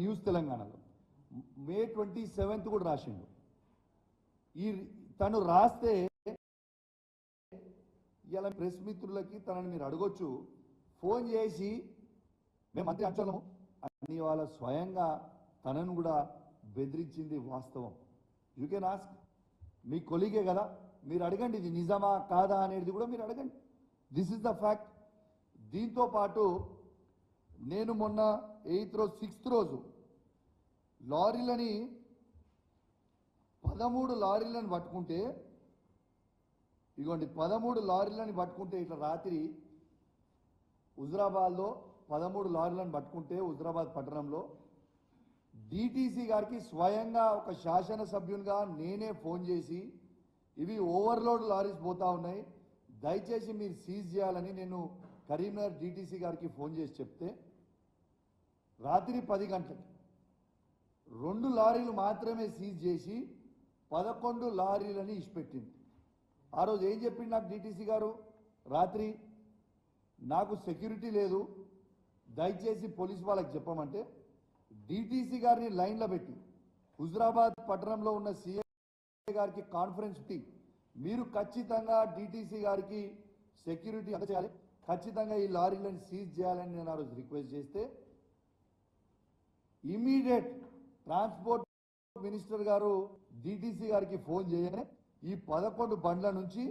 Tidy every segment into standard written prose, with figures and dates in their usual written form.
News తెలంగాణలో మే 27 కూడా రాసిండు. ఈ తను రాస్తే ఇలా ప్రెస్ మిత్రులకి తనని మీరు అడగొచ్చు, ఫోన్ చేసి మేము మంత్రి అంచలము అని వాళ్ళ స్వయంగా తనను కూడా బెదిరించింది వాస్తవం. యూ కెన్ ఆస్క్, మీ కొలీగే కదా, మీరు అడగండి ఇది నిజమా కాదా అనేది కూడా మీరు అడగండి. This is the fact. దీంతో పాటు నేను మొన్న 6th రోజు లారీలని 13 లారీలను పట్టుకుంటే, ఇగోండి 13 లారీలను పట్టుకుంటే ఇట్లా రాత్రి హుజరాబాద్లో 13 లారీలను పట్టుకుంటే హుజరాబాద్ పట్టణంలో డిటిసి గారికి స్వయంగా ఒక శాసనసభ్యునిగా నేనే ఫోన్ చేసి ఇవి ఓవర్లోడ్ లారీస్ పోతా ఉన్నాయి, దయచేసి మీరు సీజ్ చేయాలని నేను కరీంనగర్ డిటిసి గారికి ఫోన్ చేసి చెప్తే రాత్రి 10 గంటలకి 2 లారీలు మాత్రమే సీజ్ చేసి 11 లారీలని ఇచ్చిపెట్టింది. ఆ రోజు ఏం చెప్పింది నాకు డిటిసి గారు, రాత్రి నాకు సెక్యూరిటీ లేదు, దయచేసి పోలీసు వాళ్ళకి చెప్పమంటే డిటిసి గారిని లైన్లో పెట్టి హుజరాబాద్ పట్టణంలో ఉన్న సీఏ గారికి కాన్ఫరెన్స్ పెట్టి మీరు ఖచ్చితంగా డిటిసి గారికి సెక్యూరిటీ అందజేయాలి, ఖచ్చితంగా ఈ లారీలను సీజ్ చేయాలని నేను ఆ రోజు రిక్వెస్ట్ చేస్తే ఇమీడియట్ ట్రాన్స్పోర్ట్ మినిస్టర్ గారు డిటిసి గారికి ఫోన్ చేయగానే ఈ 11 బండ్ల నుంచి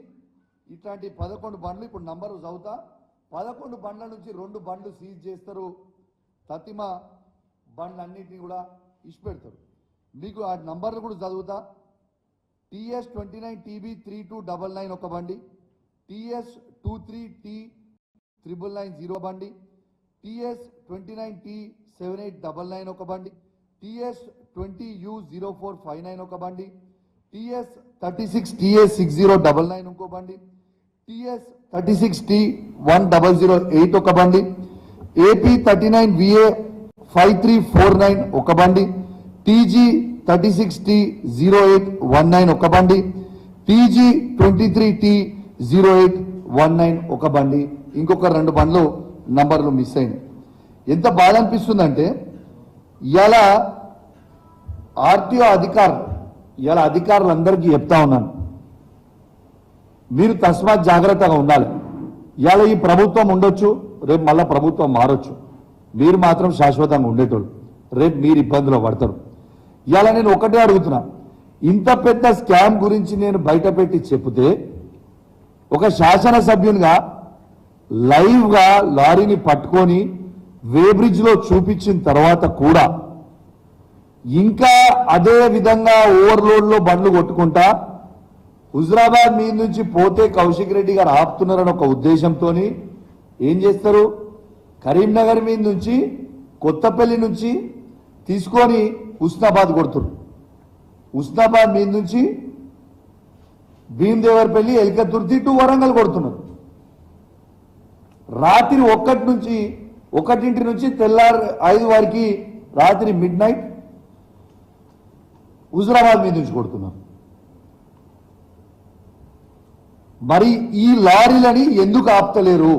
ఇట్లాంటి 11 బండ్లు ఇప్పుడు నంబరు చదువుతా, 11 బండ్ల నుంచి 2 బండ్లు సీజ్ చేస్తారు, తతిమ బండ్లన్నింటినీ కూడా ఇచ్చిపెడతారు. మీకు ఆ నంబర్లు కూడా చదువుతా. TS29TB3299 ఒక బండి, TS23T9990 బండి, TS29T7899 ఒక బండి, TS20U0459 ఒక బండి, TS36TA6099 ఇంకో బండి, TS36T1008 ఒక బండి, AP39VA5349 ఒక బండి, TG36T0819 ఒక బండి, TG23T0819 ఒక బండి, ఇంకొక 2 బండ్లు నంబర్లు మిస్ అయినాయి. ఎంత బాధ అనిపిస్తుందంటే ఇలా ఆర్టీఓ అధికారులందరికీ చెప్తా ఉన్నాను, మీరు తస్మాత్ జాగ్రత్తగా ఉండాలి. ఇలా ఈ ప్రభుత్వం ఉండొచ్చు, రేపు మళ్ళా ప్రభుత్వం మారొచ్చు, మీరు మాత్రం శాశ్వతంగా ఉండేటోళ్ళు, రేపు మీరు ఇబ్బందులు పడతారు. ఇలా నేను ఒకటే అడుగుతున్నా, ఇంత పెద్ద స్కామ్ గురించి నేను బయట పెట్టి చెప్తే ఒక శాసనసభ్యునిగా లైవ్గా లారీని పట్టుకొని వేబ్రిడ్జ్లో చూపించిన తర్వాత కూడా ఇంకా అదే విధంగా ఓవర్లోడ్లో బండ్లు కొట్టుకుంటా హుజరాబాద్ మీద నుంచి పోతే కౌశిక్ రెడ్డి గారు ఆపుతున్నారని ఒక ఉద్దేశంతో ఏం చేస్తారు, కరీంనగర్ మీద నుంచి కొత్తపల్లి నుంచి తీసుకొని హుస్నాబాద్ కొడుతున్నారు, హుస్నాబాద్ మీద నుంచి భీమదేవరపల్లి ఎల్కతుర్తి టు వరంగల్ కొడుతున్నారు. రాత్రి 1 నుంచి తెల్లారు 5 వరకు రాత్రి మిడ్-నైట్ హుజరాబాద్ మీద నుంచి కొడుతున్నారు. మరి ఈ లారీలని ఎందుకు ఆపుతలేరు,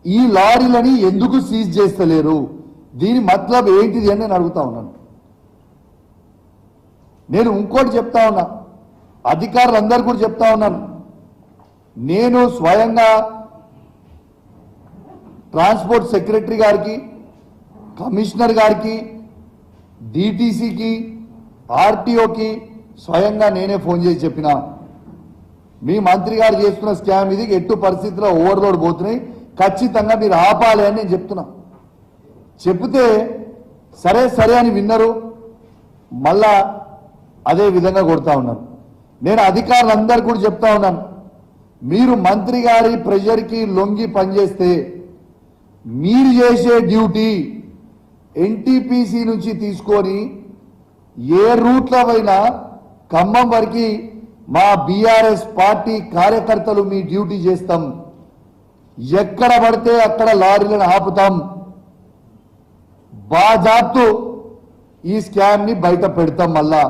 ఈ లారీలని ఎందుకు సీజ్ చేస్తలేరు, దీని మతలబ్ ఏంటిది అని నేను అడుగుతా ఉన్నాను. నేను ఇంకోటి చెప్తా ఉన్నా, అధికారులందరూ కూడా చెప్తా ఉన్నాను, నేను స్వయంగా ట్రాన్స్పోర్ట్ సెక్రటరీ గారికి, కమిషనర్ గారికి, డిటిసికి, ఆర్టీఓకి స్వయంగా నేనే ఫోన్ చేసి చెప్పిన, మీ మంత్రి గారు చేస్తున్న స్కామ్ ఇది, ఎట్టు పరిస్థితిలో ఓవర్లోడ్ పోతున్నాయి, ఖచ్చితంగా మీరు ఆపాలి అని నేను చెప్తున్నా. చెప్తే సరే అని విన్నారు, మళ్ళా అదే విధంగా కొడతా ఉన్నారు. నేను అధికారులందరూ కూడా చెప్తా ఉన్నాను, మీరు మంత్రి గారి ప్రెషర్కి లొంగి పనిచేస్తే మీరు చేసే డ్యూటీ ఎన్టీపీసీ నుంచి తీసుకొని ఏ రూట్లో అయినా ఖమ్మం వరకు మా బీఆర్ఎస్ పార్టీ కార్యకర్తలు మీ డ్యూటీ చేస్తాం, ఎక్కడ పడితే అక్కడ లారీలను ఆపుతాం, బాజాప్తు ఈ స్కామ్ ని బయట పెడతాం. మళ్ళా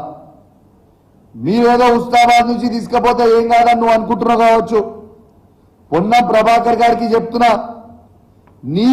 మీరేదో హుస్నాబాద్ నుంచి తీసుకపోతే ఏం కాదని నువ్వు అనుకుంటున్నావు కావచ్చు. పొన్నం ప్రభాకర్ గారికి చెప్తున్నా, నీ